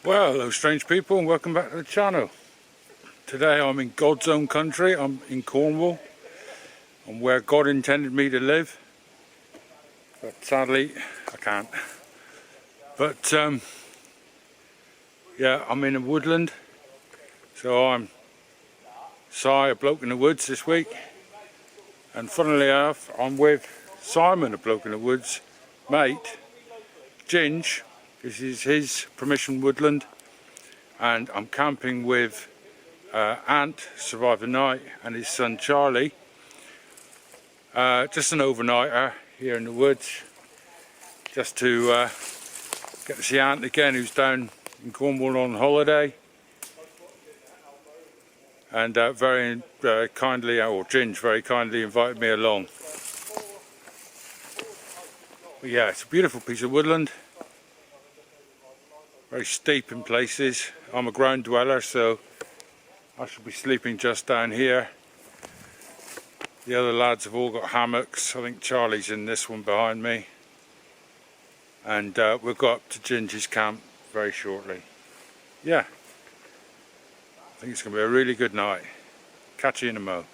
Well, hello strange people and welcome back to the channel. Today I'm in God's own country. I'm in Cornwall. I'm where God intended me to live. But sadly I can't. But yeah, I'm in a woodland. So I'm Si, a bloke in the woods this week. And funnily enough, I'm with Simon, a bloke in the woods, mate, Ginge. This is his permission woodland. And I'm camping with Ant, survived the night, and his son Charlie. Just an overnighter here in the woods, just to get to see Ant again, who's down in Cornwall on holiday. And very kindly, or Ginge very kindly invited me along. But yeah, it's a beautiful piece of woodland. Very steep in places. I'm a ground dweller, so I should be sleeping just down here. The other lads have all got hammocks. I think Charlie's in this one behind me. And we'll go up to Ginge's camp very shortly. Yeah, I think it's going to be a really good night. Catch you in a mo.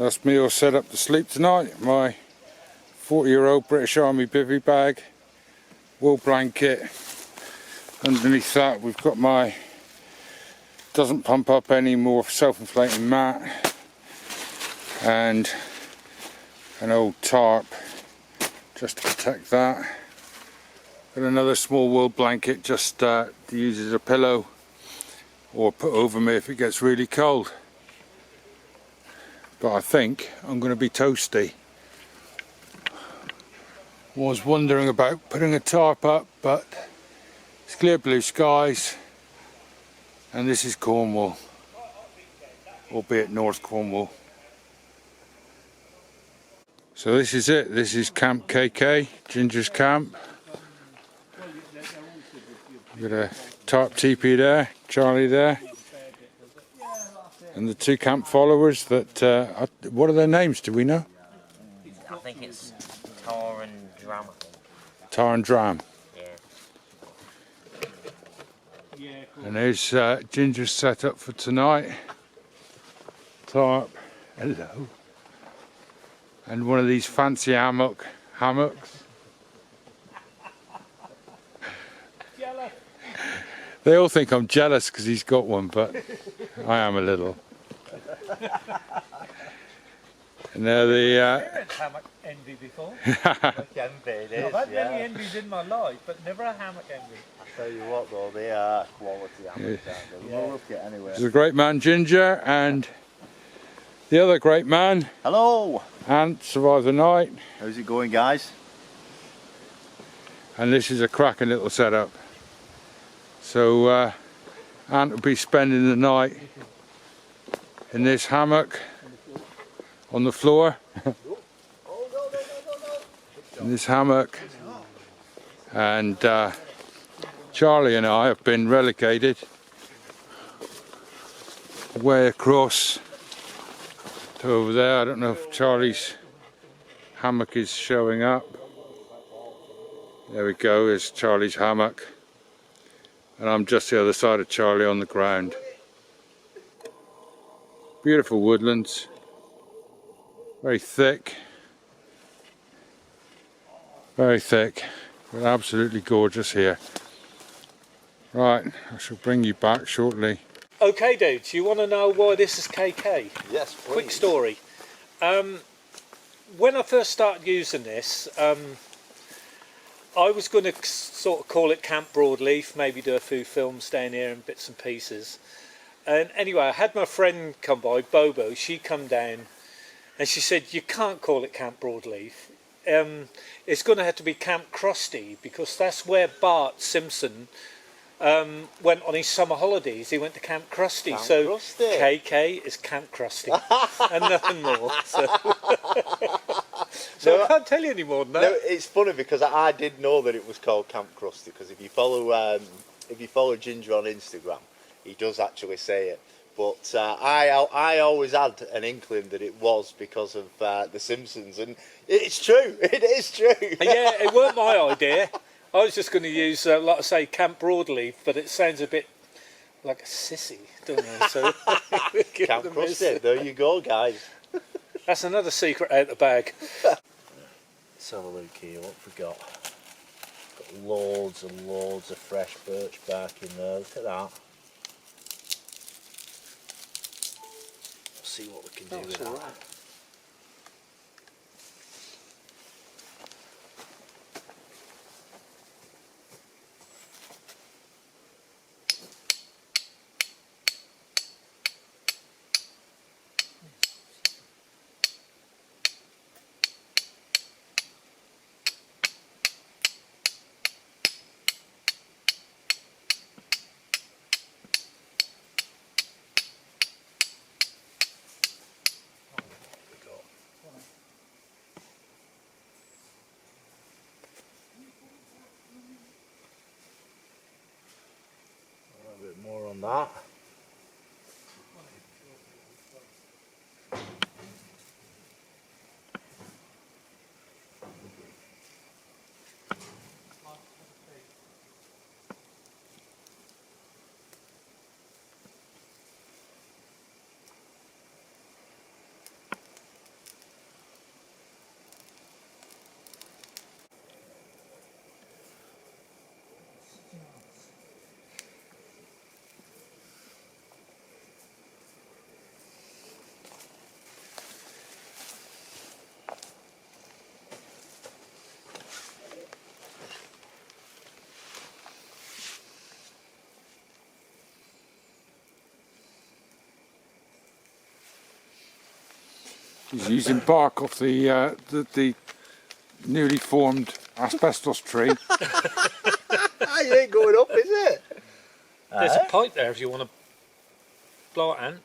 That's me all set up to sleep tonight. My 40-year-old British Army bivvy bag, wool blanket. Underneath that we've got my doesn't pump up any more self-inflating mat and an old tarp just to protect that. And another small wool blanket just to use as a pillow or put over me if it gets really cold. But I think I'm going to be toasty. Was wondering about putting a tarp up, but it's clear blue skies and this is Cornwall, albeit North Cornwall. So this is it, this is Camp KK, Ginge's camp. We've got a tarp teepee there, Charlie there, and the two camp followers that, what are their names, do we know? I think it's Tar and Dram, I think. Tar and Dram. Yeah. And there's Ginger's set up for tonight. Tarp, hello. And one of these fancy hammocks. They all think I'm jealous because he's got one, but I am a little. And they're the hammock envy before. Hammock envy, it is, I've had many envies in my life, but never a hammock envy. I tell you what though, they are quality hammocks, aren't they? We'll look at anyway. There's a great man, Ginger, and the other great man, Hello! Ant, survived the night. How's it going, guys? And this is a cracking little setup. So Ant will be spending the night in this hammock on the floor. In this hammock. And Charlie and I have been relegated way across to over there. I don't know if Charlie's hammock is showing up. There we go, there's Charlie's hammock. And I'm just the other side of Charlie on the ground. Beautiful woodlands. Very thick. Very thick. But absolutely gorgeous here. Right, I shall bring you back shortly. Okay, dudes, you want to know why this is KK? Yes, please. Quick story. When I first started using this, I was going to sort of call it Camp Broadleaf, maybe do a few films down here and bits and pieces. And anyway, I had my friend come by, Bobo. She come down and she said, you can't call it Camp Broadleaf. It's going to have to be Camp Krusty, because that's where Bart Simpson went on his summer holidays. He went to Camp Krusty. Camp So Krusty. KK is Camp Krusty and nothing more. So No, I can't tell you any more than that. No, it's funny because I did know that it was called Camp Krusty, because if you follow Ginger on Instagram, he does actually say it. But I always had an inkling that it was because of The Simpsons, and it's true. It is true. Yeah, it weren't my idea. I was just going to use, like I say, Camp Broadleaf, but it sounds a bit like a sissy, doesn't it? So Camp Krusty. There you go, guys. That's another secret out the bag. Let's have a look here, what have we got? Got loads and loads of fresh birch bark in there, look at that. We'll see what we can do with that. A bit more on that. He's using bark off the newly formed asbestos tree. It ain't going up, is it? There's a pipe there if you want to blow it, Ant.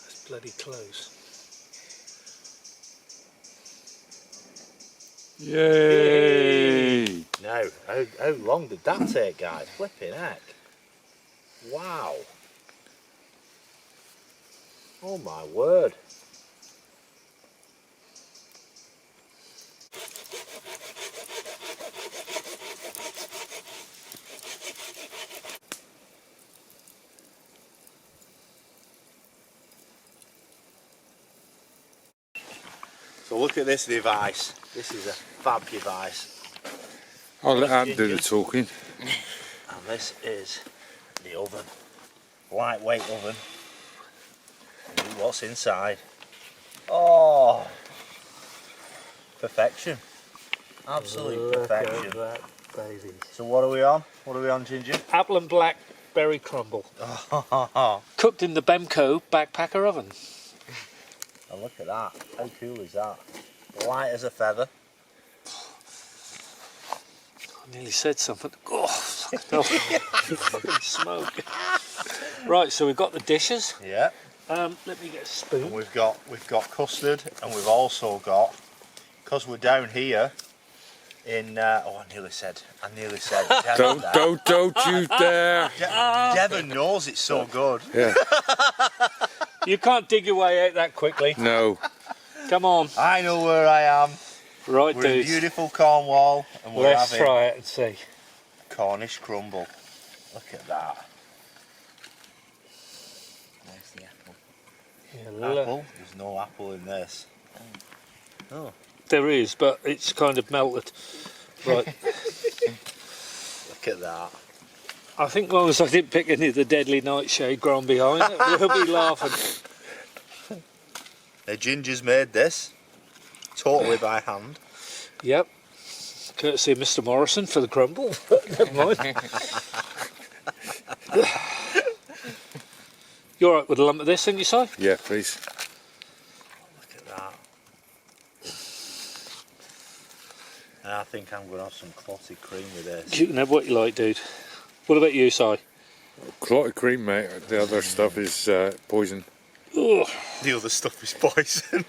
That's bloody close. Yay! No, how long did that take, guys? Flipping heck. Wow. Oh my word. So look at this device. This is a fab device. I'll let Ant do the talking. And this is the oven. Lightweight oven. And look what's inside. Oh, perfection. Absolute perfection. That, baby. So what are we on? What are we on, Ginger? Apple and blackberry crumble. Oh, Cooked in the Bemco backpacker oven. and look at that. How cool is that? Light as a feather. I nearly said something. Oh, fucking smoke. Right, so we've got the dishes. Yeah. Let me get a And spoon. we've got custard, and we've also got, because we're down here in I nearly said Devon there. Don't you dare! Devon knows it's so good. Yeah. You can't dig your way out that quickly. No. Come on. I know where I am. Right, We're in dudes. beautiful Cornwall, and we're Let's having try it and see. Cornish crumble. Look at that. Where's the apple? Yeah, Apple? There's no apple in this. Oh. there is, but it's kind of melted. Right. Look at that. I think as long as I didn't pick any of the deadly nightshade grown behind it, we'll be laughing. Now Ginger's made this totally by hand. Yep. Courtesy of Mr. Morrison for the crumble. Never mind. You alright with a lump of this, ain't you, Si? Yeah, please. Look at that. And I think I'm going to have some clotted cream with this. You can have what you like, dude. What about you, Si? Clotted cream, mate. The other stuff is poison. Ugh. The other stuff is poison.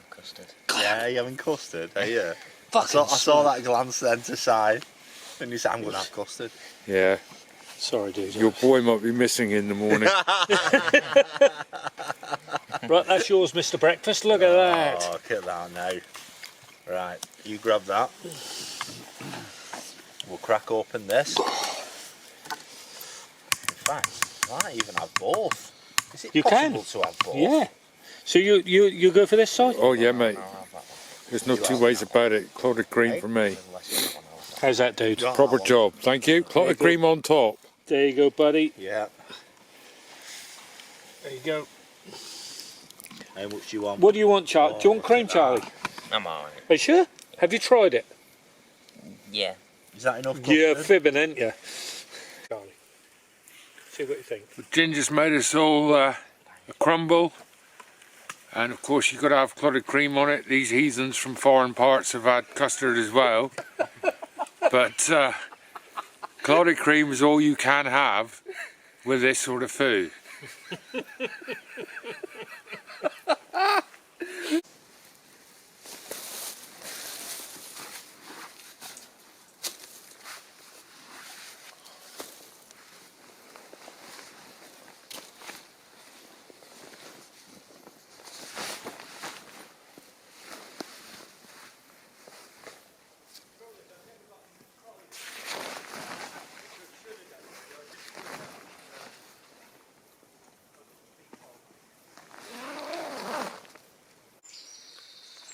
Custard. Yeah, you having custard? Are you? I Fucking saw that glance then to side, and you said, I'm going to have custard. Yeah. Sorry, dude. Your boy might be missing in the morning. Right, that's yours, Mr. Breakfast. Look at that. Oh, look at that now. Right, you grab that. We'll crack open this. In fact, I might even have both. Is it You can. possible to have both? Yeah. So you go for this, Si? Oh, yeah, mate. I'll have that one. There's no two ways about it. Clotted cream for me. Unless you want one else. How's that, dude? Got Proper that one. job. Thank you. Clotted cream on top. There you go, buddy. Yeah. There you go. How much do you want? What do you want, Charlie? Do you want cream, Charlie? I'm alright. Are you sure? Have you tried it? Yeah. Is that enough Yeah, custard? fibbing, ain't you? Charlie. See what you think. Ginger's made us all a crumble. And of course you've got to have clotted cream on it. These heathens from foreign parts have had custard as well. But clotted cream is all you can have with this sort of food.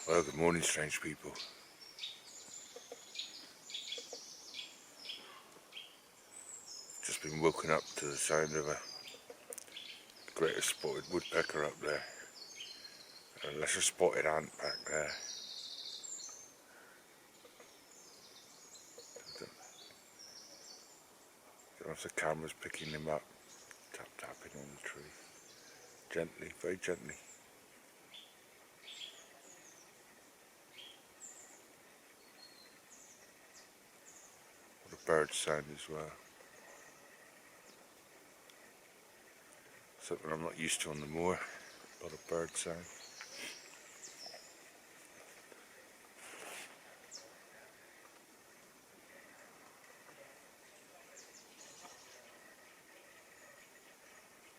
Well, good morning, strange people. Just been woken up to the sound of a greater spotted woodpecker up there, and a lesser spotted ant back there. don't know if the camera's picking them up. Tap tapping on the tree. Gently, very gently. What a bird sound as well. Something I'm not used to on the moor. A lot of bird sound.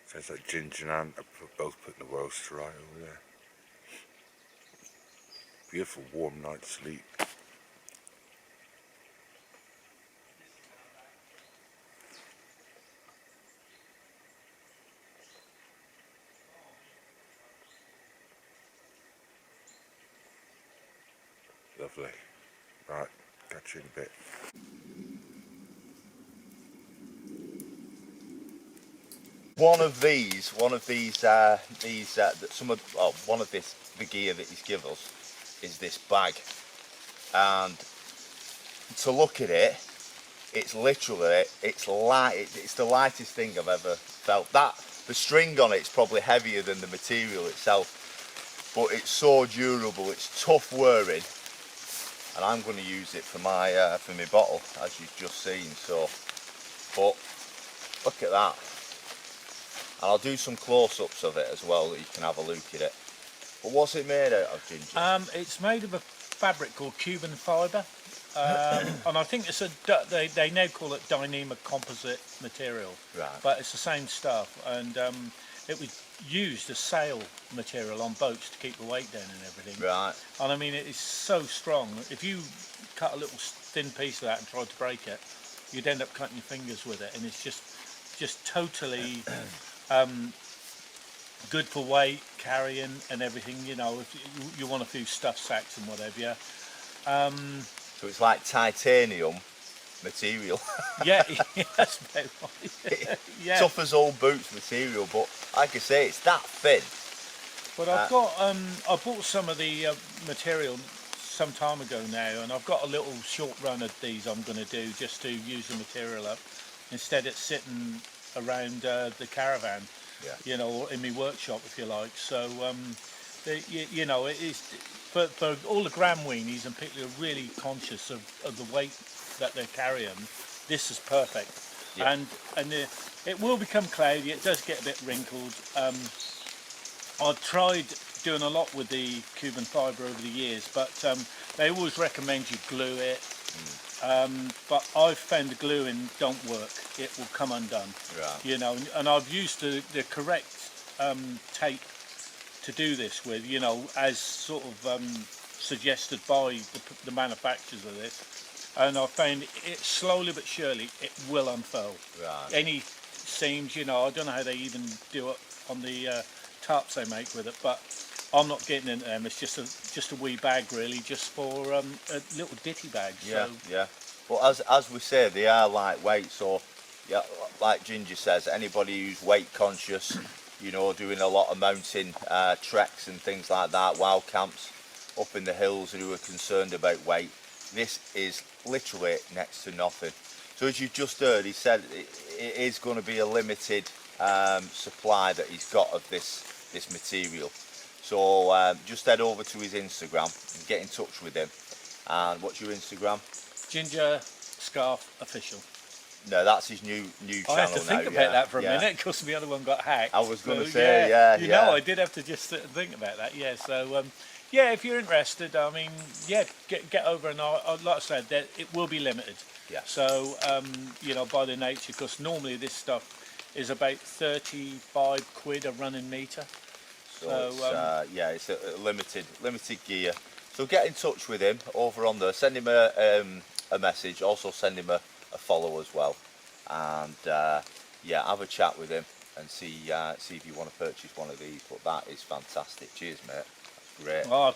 Sounds like Ginge and Ant are both putting the worlds to right over there. Beautiful warm night's sleep. Lovely. Right, catch you in a bit. One of this, the gear that he's given us is this bag, and to look at it, it's literally, it's light, it's the lightest thing I've ever felt. The string on it's probably heavier than the material itself, but it's so durable, it's tough wearing, and I'm going to use it for my bottle, as you've just seen. So, but look at that. And I'll do some close-ups of it as well, that you can have a look at it. But what's it made out of, Ginger? It's made of a fabric called Cuban fibre, and I think it's they now call it Dyneema composite material. Right. But it's the same stuff, and it was used as sail material on boats to keep the weight down and everything. Right. And I mean, it is so strong. If you cut a little thin piece of that and tried to break it, you'd end up cutting your fingers with it, and it's just totally good for weight, carrying and everything, you know, if you want a few stuff sacks and whatever, yeah. So it's like titanium material. Yeah, that's about right. Yeah. Tough as old boots material, but like I say, it's that thin. But I've got, I bought some of the material some time ago now, and I've got a little short run of these I'm going to do just to use the material up. Instead it's sitting around the caravan, Yeah. you know, or in my workshop if you like. So you know, it is for all the gram weenies and people who are really conscious of the weight that they're carrying, this is perfect. Yeah. And it will become cloudy, it does get a bit wrinkled. I've tried doing a lot with the Cuban fibre over the years, but they always recommend you glue it. But I've found the gluing don't work. It will come undone. Right. You know, and I've used the correct tape to do this with, you know, as sort of suggested by the manufacturers of this. And I found it slowly but surely it will unfurl. Right. Any seams, you know, I don't know how they even do it on the tarps they make with it, but I'm not getting into them. It's just a wee bag really, just for a little ditty bag. Yeah, So. yeah. But as we say, they are lightweight. So, yeah, like Ginger says, anybody who's weight conscious, you know, doing a lot of mountain treks and things like that, wild camps up in the hills, who are concerned about weight, this is literally next to nothing. So as you've just heard, he said it is going to be a limited supply that he's got of this material. So just head over to his Instagram and get in touch with him. And what's your Instagram? Ginger Scarf Official. No, that's his new channel now. I had to think about that for a yeah. minute because the other one got hacked. I was going to So, say, yeah. You know, I did have to just think about that. Yeah, so yeah, if you're interested, I mean, yeah, get over, and like I said, it will be limited. Yeah. So you know, by the nature, because normally this stuff is about 35 quid a running metre. So it's, yeah, it's a limited gear. So get in touch with him over on there. Send him a message. Also send him a follow as well. And yeah, have a chat with him and see if you want to purchase one of these. But that is fantastic. Cheers, mate. That's great. Oh,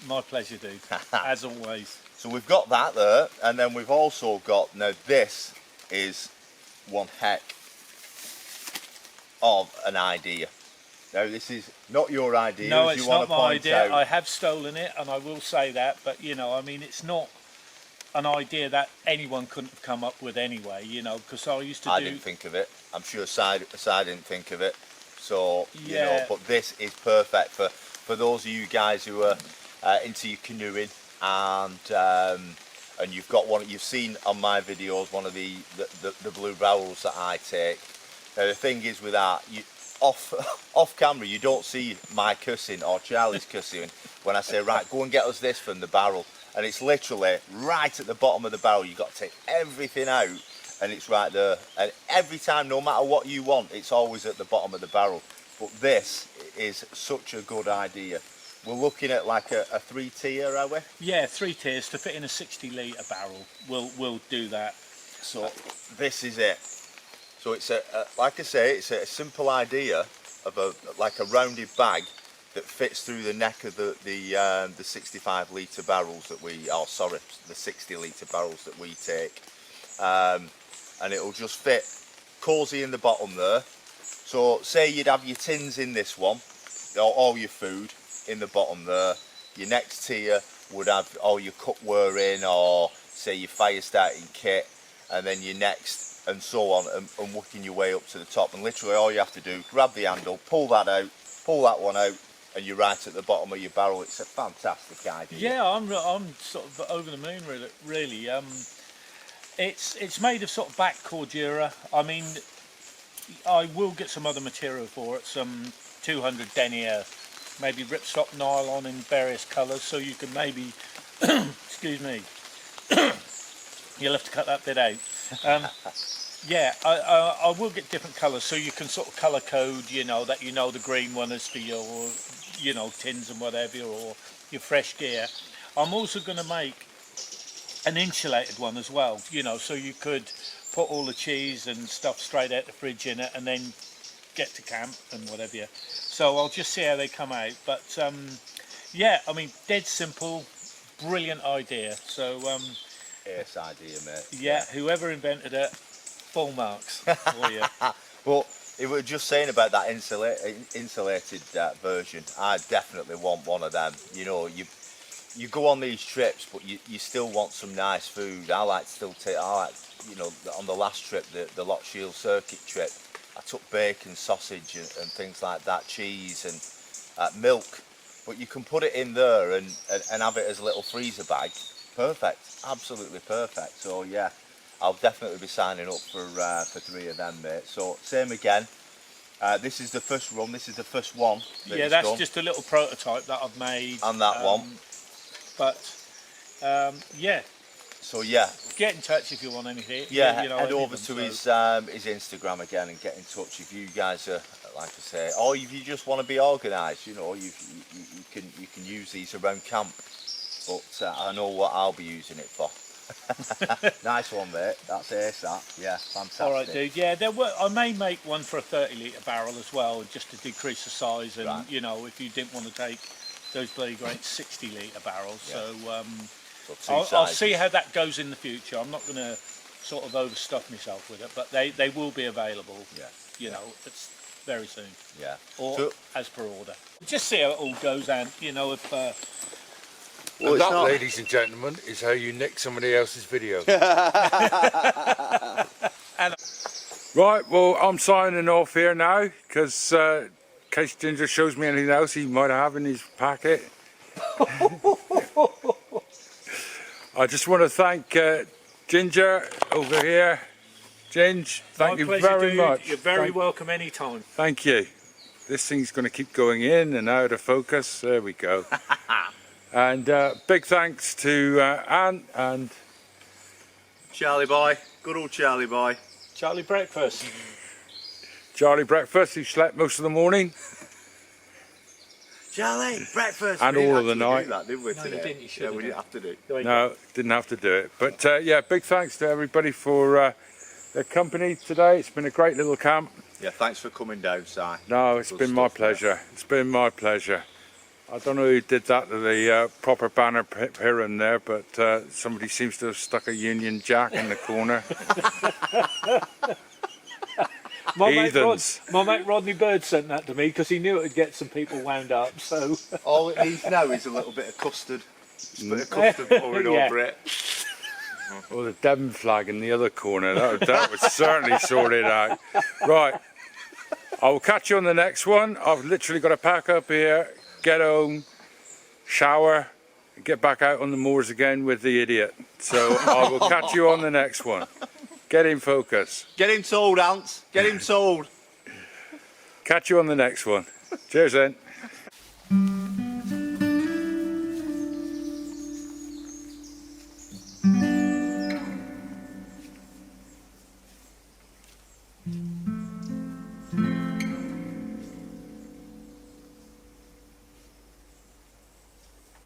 my pleasure, dude. As always. So we've got that there, and then we've also got, now this is one heck of an idea. Now this is not your idea. No, as it's you want not to my point idea. out. I have stolen it, and I will say that. But you know, I mean, it's not. an idea that anyone couldn't have come up with anyway, you know, because I used to I do... didn't think of it. I'm sure Si didn't think of it. So, you know, Yeah. but this is perfect for those of you guys who are into your canoeing, and you've got one, you've seen on my videos one of the blue barrels that I take. Now the thing is with that, off camera you don't see my cussing or Charlie's cussing when I say, right, go and get us this from the barrel, and it's literally right at the bottom of the barrel. You've got to take everything out, and it's right there, and every time, no matter what you want, it's always at the bottom of the barrel. But this is such a good idea. We're looking at like a 3-tier, are we? Yeah, 3 tiers to fit in a 60-litre barrel. We'll do that. So this is it. So it's like I say, it's a simple idea of like a rounded bag that fits through the neck of the 65-litre barrels that we, oh sorry, the 60-litre barrels that we take, and it'll just fit cosy in the bottom there. So say you'd have your tins in this one, or all your food in the bottom there. Your next tier would have all your cookware in, or say your fire starting kit, and then your next, and so on, and working your way up to the top. And literally all you have to do, grab the handle, pull that out, pull that one out, and you're right at the bottom of your barrel. It's a fantastic idea. Yeah, I'm sort of over the moon really. It's made of sort of back cordura. I mean, I will get some other material for it, some 200 denier, maybe ripstop nylon in various colours, so you can maybe, excuse me, you'll have to cut that bit out. Yeah, I will get different colours, so you can sort of colour code, you know, that you know the green one is for your, you know, tins and whatever, or your fresh gear. I'm also going to make an insulated one as well, you know, so you could put all the cheese and stuff straight out the fridge in it and then get to camp and whatever. So I'll just see how they come out. But yeah, I mean, dead simple, brilliant idea. So Yes, idea, mate. yeah, whoever invented it, full marks for you. Well, it was just saying about that insulated version. I definitely want one of them. You know, you go on these trips, but you still want some nice food. I like you know, on the last trip, the Loch Shield Circuit trip, I took bacon, sausage and things like that, cheese and milk. But you can put it in there and have it as a little freezer bag. Perfect, absolutely perfect. So yeah, I'll definitely be signing up for 3 of them, mate. So same again. This is the first run. This is the first one. Yeah, that's done. Just a little prototype that I've made. And that one. But yeah. So yeah. Get in touch if you want anything. Yeah, you know, head over to his Instagram again and get in touch if you guys are, like I say, or if you just want to be organised. You know, you can use these around camp. But I know what I'll be using it for. Nice one, mate. That's ace, that. Yeah, fantastic. All right, dude. Yeah, I may make one for a 30-litre barrel as well, just to decrease the size. And right. you know, if you didn't want to take those bloody great 60-litre barrels, Yeah. So I'll see how that goes in the future. I'm not going to sort of overstuff myself with it, but they will be available. Yeah. You know, it's very soon. Yeah. Or So, as per order. Just see how it all goes, and you know if. Well, and that, ladies and gentlemen, is how you nick somebody else's video. Right, well, I'm signing off here now, because in case Ginger shows me anything else he might have in his packet. I just want to thank Ginger over here. Ginge, thank you very much. You're very welcome anytime. Thank you. This thing's going to keep going in and out of focus. There we go. And big thanks to Ant and Charlie boy, good old Charlie boy. Charlie Breakfast. Charlie Breakfast, who slept most of the morning. Charlie, breakfast. And all of the night. Do that, didn't we, No, today? you didn't. You should we didn't have to do. No, didn't have to do it. But yeah, big thanks to everybody for their company today. It's been a great little camp. Yeah, thanks for coming down, Si. No, it's been my pleasure. It's been my pleasure. I don't know who did that to the proper banner here and there, but somebody seems to have stuck a Union Jack in the corner. My mate Rodney Bird sent that to me because he knew it would get some people wound up. So all it needs now is a little bit of custard. Just a bit of custard pouring Yeah. over it. Or the Devon flag in the other corner. That would certainly sort it out. Right. I will catch you on the next one. I've literally got to pack up here, get home, shower, and get back out on the moors again with the idiot. So I will catch you on the next one. Get in focus. Get him told, Ants. Get him told. Catch you on the next one. Cheers then.